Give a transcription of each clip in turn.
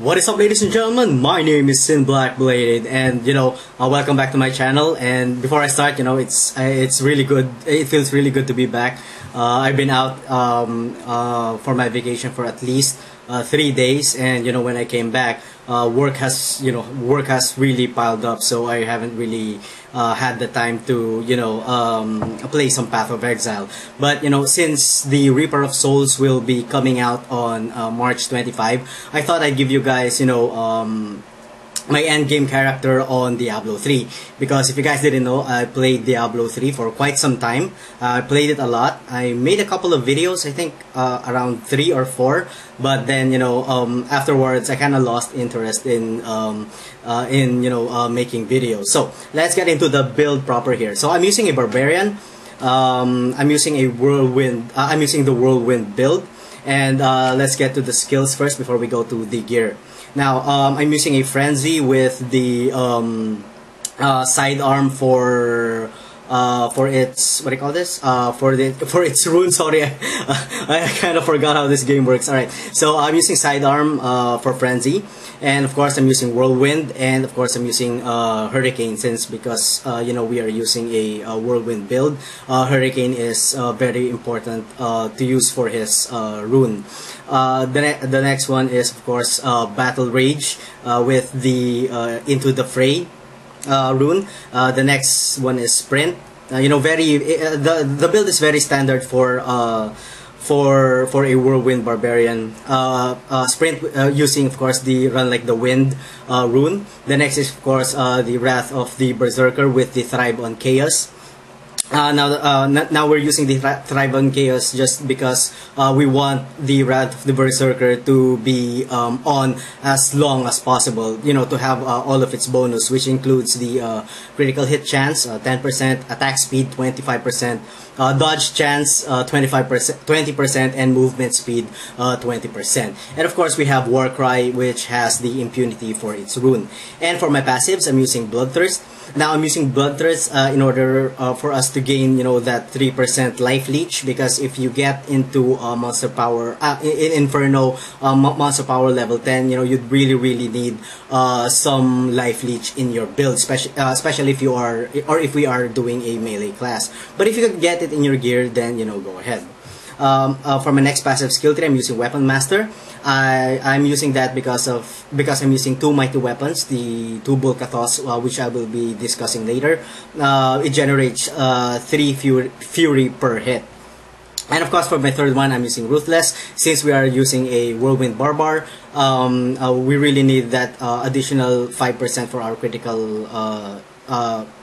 What is up, ladies and gentlemen? My name is Blackblade, and welcome back to my channel. And before I start, it's really good. It feels really good to be back. I've been out for my vacation for at least 3 days, and when I came back, work has really piled up, so I haven't really had the time to play some Path of Exile. But since the Reaper of Souls will be coming out on March 25, I thought I'd give you guys my endgame character on Diablo 3, because if you guys didn't know, I played Diablo 3 for quite some time. I played it a lot. I made a couple of videos, I think around 3 or 4, but then afterwards I kind of lost interest in making videos. So let's get into the build proper here. So I'm using a Barbarian. I'm using a Whirlwind. I'm using the Whirlwind build, and let's get to the skills first before we go to the gear. Now, I'm using a Frenzy with the sidearm for its, what do you call this? For its rune. Sorry, I kind of forgot how this game works. All right, so I'm using sidearm for Frenzy, and of course I'm using Whirlwind, and of course I'm using Hurricane, because we are using a Whirlwind build. Hurricane is very important to use for his rune. The next one is of course Battle Rage with the Into the Fray rune. The next one is Sprint. The build is very standard for a Whirlwind Barbarian. Sprint using of course the Run Like the Wind rune. The next is of course the Wrath of the Berserker with the Thrive on Chaos. Now we're using the Thrive on Chaos just because we want the Wrath of the Berserker to be on as long as possible, to have all of its bonus, which includes the critical hit chance 10%, attack speed 25%, dodge chance 20%, and movement speed 20%. And of course we have Warcry, which has the impunity for its rune. And for my passives, I'm using Bloodthirst. Now I'm using Bloodthirst in order for us to gain that 3% life leech, because if you get into monster power in inferno monster power level 10, you'd really need some life leech in your build, especially if you are, or if we are doing a melee class. But if you could get it in your gear, then go ahead. For my next passive skill tree, I'm using Weapon Master. I'm using that because I'm using 2 mighty weapons, the 2 Bul-Kathos, which I will be discussing later. It generates 3 fury per hit. And of course for my third one, I'm using Ruthless. Since we are using a Whirlwind Barbar, we really need that additional 5% for our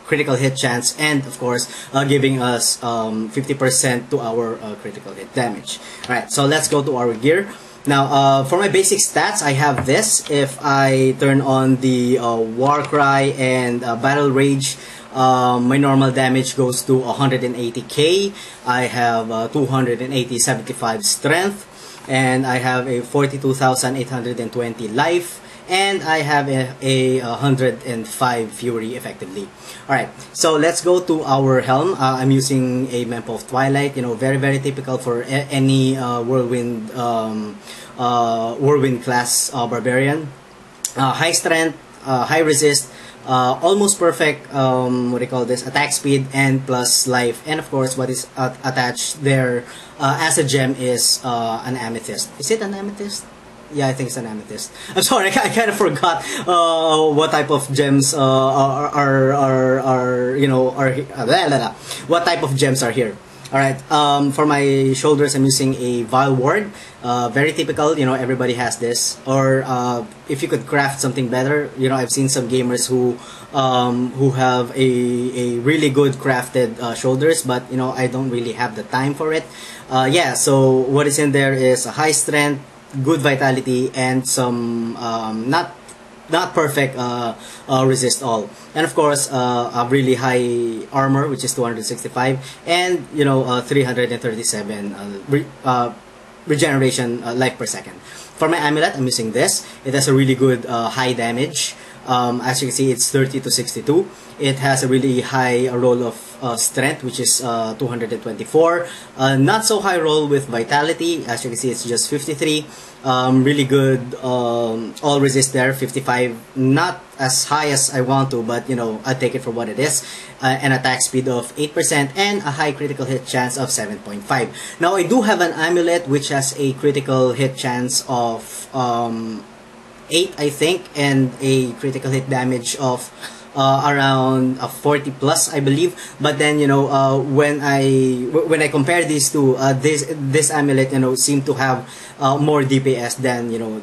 critical hit chance, and of course giving us 50% to our critical hit damage. Alright, so let's go to our gear. Now for my basic stats, I have this. If I turn on the Warcry and Battle Rage, my normal damage goes to 180k. I have 275 strength, and I have a 42,820 life, and I have a 105 fury effectively. Alright, so let's go to our helm. I'm using a Mempo of Twilight, very typical for any Whirlwind class Barbarian. High strength, high resist, almost perfect attack speed, and plus life. And of course what is attached there as a gem is an amethyst. Is it an amethyst? Yeah, I think it's an amethyst. I'm sorry, I kind of forgot what type of gems what type of gems are here. Alright, for my shoulders, I'm using a Vile Ward. Very typical, everybody has this. Or if you could craft something better, I've seen some gamers who have a really good crafted shoulders, but I don't really have the time for it. Yeah, so what is in there is a high strength, good vitality, and some not perfect resist all, and of course a really high armor, which is 265, and 337 regeneration life per second. For my amulet, I'm using this. It has a really good high damage. As you can see, it's 30 to 62, It has a really high roll of strength, which is 224. Not so high roll with vitality. As you can see, it's just 53. Really good all resist there, 55. Not as high as I want to, but you know, I'll take it for what it is. An attack speed of 8% and a high critical hit chance of 7.5. Now I do have an amulet which has a critical hit chance of 8, I think, and a critical hit damage of around 40 plus, I believe. But then, you know, when I compare these two, this amulet, you know, seemed to have more DPS than, you know,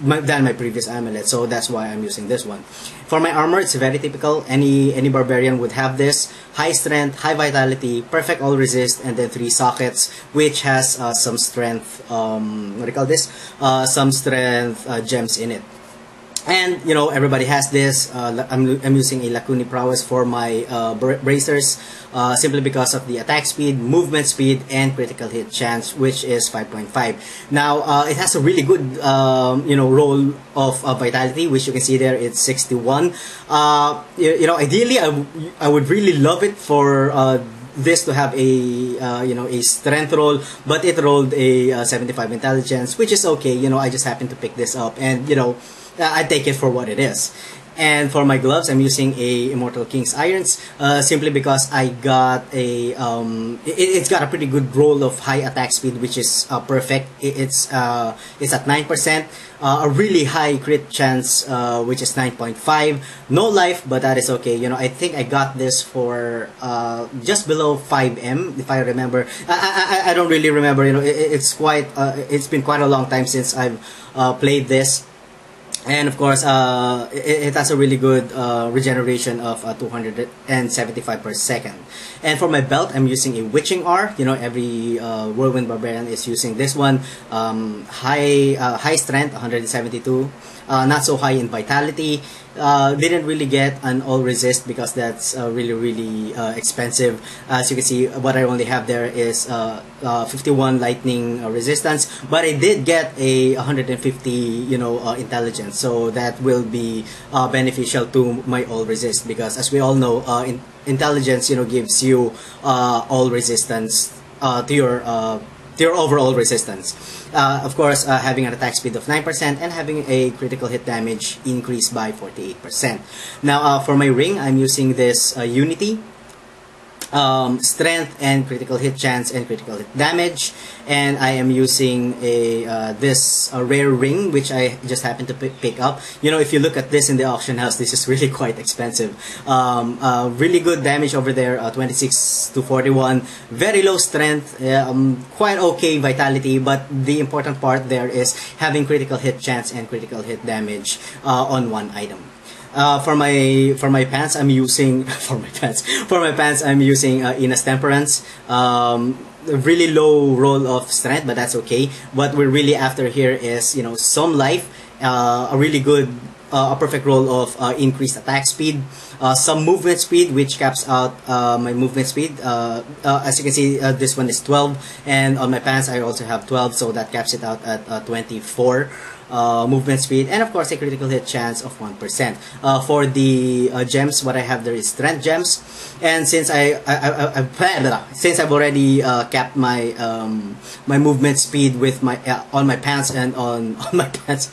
than my previous amulet. So that's why I'm using this one. For my armor, it's very typical. Any barbarian would have this: high strength, high vitality, perfect all resist, and then 3 sockets, which has some strength. What do you call this? Some strength gems in it. And you know, everybody has this. I'm using a Lacuni Prowess for my bracers, simply because of the attack speed, movement speed, and critical hit chance, which is 5.5. Now it has a really good you know, roll of vitality, which you can see there. It's 61. You know, ideally I would really love it for this to have a you know, a strength roll, but it rolled a 75 intelligence, which is okay. You know, I just happened to pick this up, and you know, I take it for what it is. And for my gloves, I'm using a Immortal King's Irons, simply because I got a it's got a pretty good roll of high attack speed, which is perfect. It's at 9%, a really high crit chance, which is 9.5. No life, but that is okay. You know, I think I got this for just below 5M, if I remember. I don't really remember. You know, it's quite it's been quite a long time since I've played this. And of course, it has a really good regeneration of 275 per second. And for my belt, I'm using a Witching R. You know, every Whirlwind Barbarian is using this one. High strength, 172. Not so high in vitality. Didn't really get an all resist because that's really expensive. As you can see, what I only have there is 51 lightning resistance, but I did get a 150, you know, intelligence, so that will be beneficial to my all resist, because as we all know, intelligence, you know, gives you all resistance to your overall resistance. Of course, having an attack speed of 9% and having a critical hit damage increased by 48%. Now, for my ring, I'm using this Unity. Strength and critical hit chance and critical hit damage, and I am using this rare ring, which I just happened to pick up. You know, if you look at this in the auction house, this is really quite expensive. Really good damage over there, 26 to 41. Very low strength, quite okay vitality, but the important part there is having critical hit chance and critical hit damage on one item. For my pants, I'm using I'm using Ina's Temperance. Really low roll of strength, but that's okay. What we're really after here is, you know, some life, a really good, a perfect roll of increased attack speed, some movement speed, which caps out my movement speed. As you can see, this one is 12, and on my pants I also have 12, so that caps it out at 24. Movement speed, and of course a critical hit chance of 1%. For the gems, what I have there is strength gems, and since since I've already capped my my movement speed with my on my pants and on my pants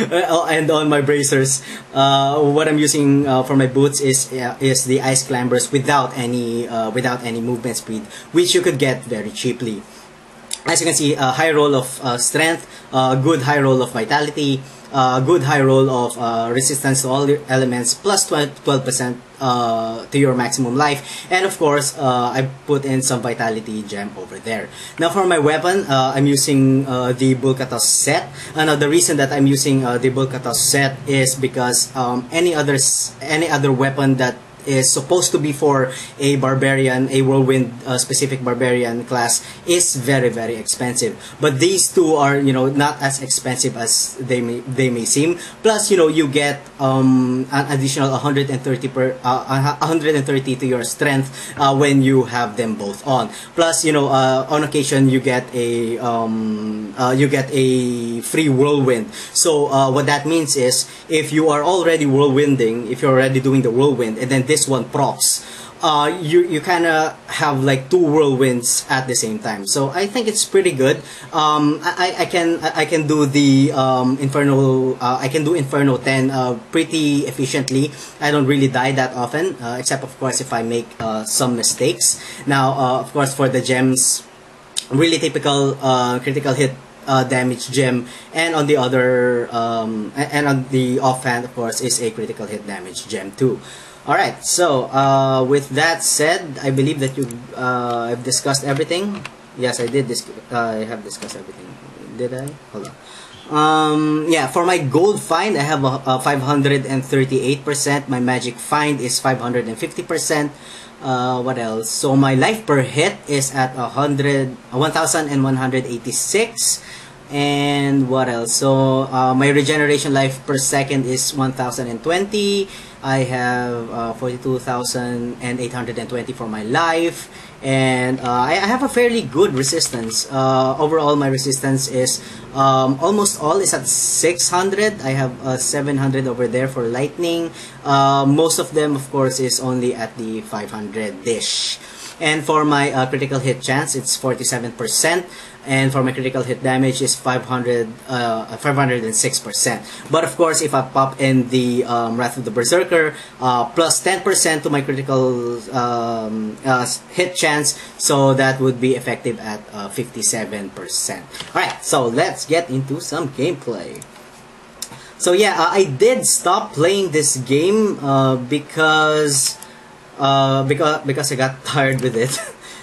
and on my bracers, what I'm using for my boots is the Ice Climbers without any movement speed, which you could get very cheaply. As you can see, a high roll of strength, good high roll of vitality, good high roll of resistance to all the elements, plus 12% to your maximum life, and of course I put in some vitality gem over there. Now for my weapon, I'm using the Bul-Kathos set. Now the reason that I'm using the Bul-Kathos set is because any other weapon that is supposed to be for a barbarian, a whirlwind specific barbarian class, is very expensive. But these two are, you know, not as expensive as they may seem. Plus, you know, you get an additional 130 to your strength when you have them both on. Plus, you know, on occasion you get a free whirlwind. So what that means is, if you are already whirlwinding, if you're already doing the whirlwind, and then this this one procs, you kind of have like two whirlwinds at the same time. So I think it's pretty good. I can do the Inferno. I can do Inferno 10 pretty efficiently. I don't really die that often, except of course if I make some mistakes. Now, of course, for the gems, really typical critical hit damage gem, and on the other and on the offhand, of course, is a critical hit damage gem too. Alright, so with that said, I believe that I've discussed everything. Yes, I did. I have discussed everything. Did I? Hold on. Yeah, for my gold find, I have a 538%. My magic find is 550%. What else? So my life per hit is at 1,186. And what else? So my regeneration life per second is 1,020. I have 42,820 for my life, and I have a fairly good resistance. Overall, my resistance is almost all is at 600. I have 700 over there for lightning. Most of them, of course, is only at the 500-ish. And for my critical hit chance, it's 47%. And for my critical hit damage is 506%. But of course, if I pop in the Wrath of the Berserker, plus 10% to my critical hit chance, so that would be effective at 57%. Alright, so let's get into some gameplay. So yeah, I did stop playing this game because I got tired with it.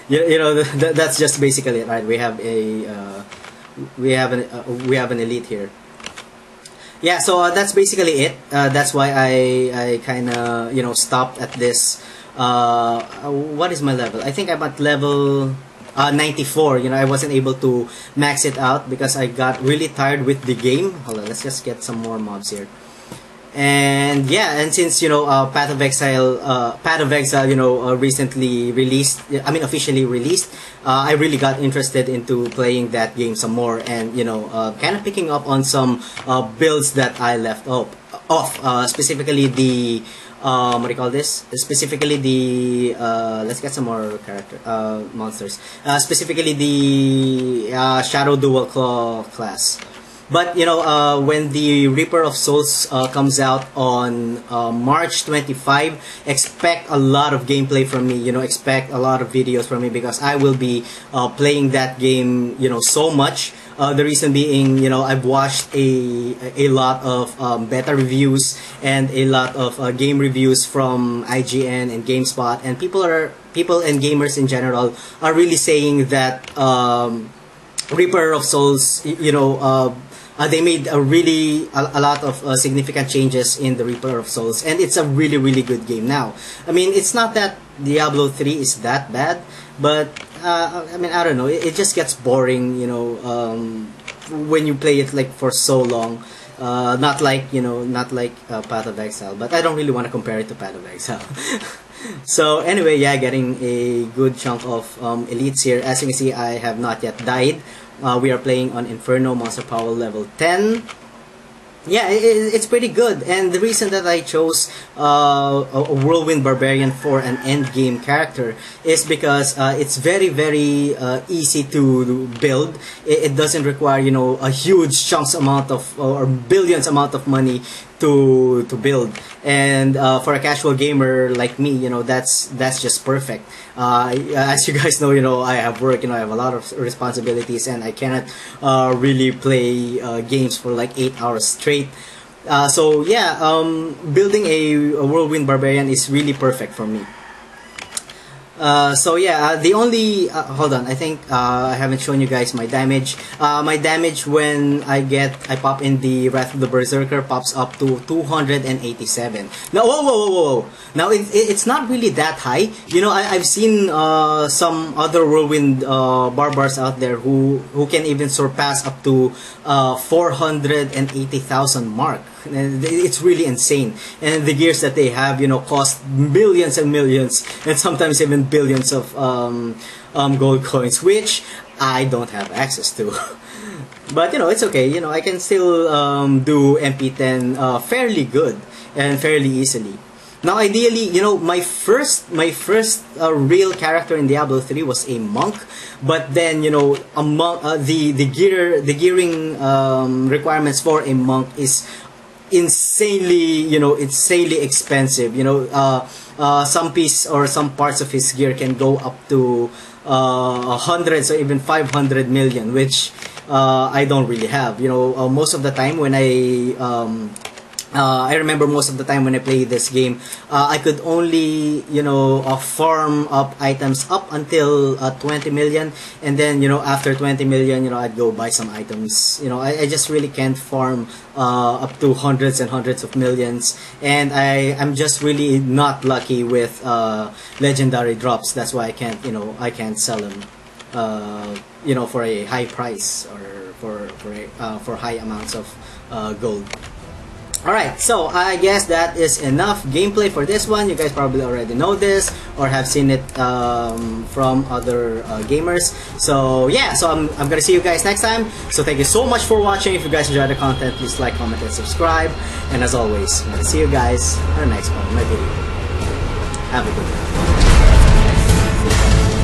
You know, that's just basically it, right? We have an elite here. Yeah, so that's basically it. That's why I kind of, you know, stopped at this. What is my level? I think I'm at level 94. You know, I wasn't able to max it out because I got really tired with the game. Hold on, let's just get some more mobs here. And yeah, and since, you know, Path of Exile, you know, recently released, I mean officially released, I really got interested into playing that game some more, and, you know, kind of picking up on some builds that I left off, specifically the what do you call this? Specifically the let's get some more monsters. Specifically the Shadow Dual Claw class. But, you know, when the Reaper of Souls comes out on March 25, expect a lot of gameplay from me. You know, expect a lot of videos from me, because I will be playing that game, you know, so much. The reason being, you know, I've watched a lot of beta reviews and a lot of game reviews from IGN and GameSpot, and people and gamers in general are really saying that Reaper of Souls, you know, they made a lot of significant changes in the Reaper of Souls, and it's a really good game now. I mean, it's not that Diablo 3 is that bad, but I mean, I don't know, it just gets boring, you know, when you play it like for so long. Not like, you know, not like Path of Exile, but I don't really want to compare it to Path of Exile. So anyway, yeah, getting a good chunk of elites here. As you can see, I have not yet died. We are playing on Inferno, Monster Power level 10. Yeah, it's pretty good, and the reason that I chose a Whirlwind Barbarian for an end game character is because it's very easy to build. It doesn't require, you know, a huge chunks amount of or billions amount of money to build, and for a casual gamer like me, you know, that's just perfect. As you guys know, you know, I have work, you know, I have a lot of responsibilities, and I cannot really play games for like 8 hours straight. So yeah, building a Whirlwind Barbarian is really perfect for me. So yeah, the only hold on, I think I haven't shown you guys my damage. My damage when I pop in the Wrath of the Berserker pops up to 287. Now, whoa! Now it's not really that high. You know, I've seen some other Whirlwind barbars out there who can even surpass up to 480,000 mark. And it's really insane, and the gears that they have, you know, cost millions and millions, and sometimes even billions of gold coins, which I don't have access to. But, you know, it's okay. You know, I can still do MP10 fairly good and fairly easily. Now, ideally, you know, my first real character in Diablo 3 was a monk, but then, you know, a monk, the gearing requirements for a monk is insanely expensive. You know, some piece or some parts of his gear can go up to hundreds or even 500 million, which I don't really have. You know, most of the time when I remember most of the time when I play this game, I could only, you know, farm up items up until 20 million, and then, you know, after 20 million, you know, I'd go buy some items. You know, I just really can't farm up to hundreds and hundreds of millions, and I'm just really not lucky with legendary drops. That's why I can't, you know, I can't sell them, you know, for a high price or for high amounts of gold. Alright, so I guess that is enough gameplay for this one. You guys probably already know this or have seen it from other gamers. So yeah, so I'm gonna see you guys next time. So thank you so much for watching. If you guys enjoyed the content, please like, comment, and subscribe. And as always, I'm gonna see you guys in the next part of my video. Have a good one.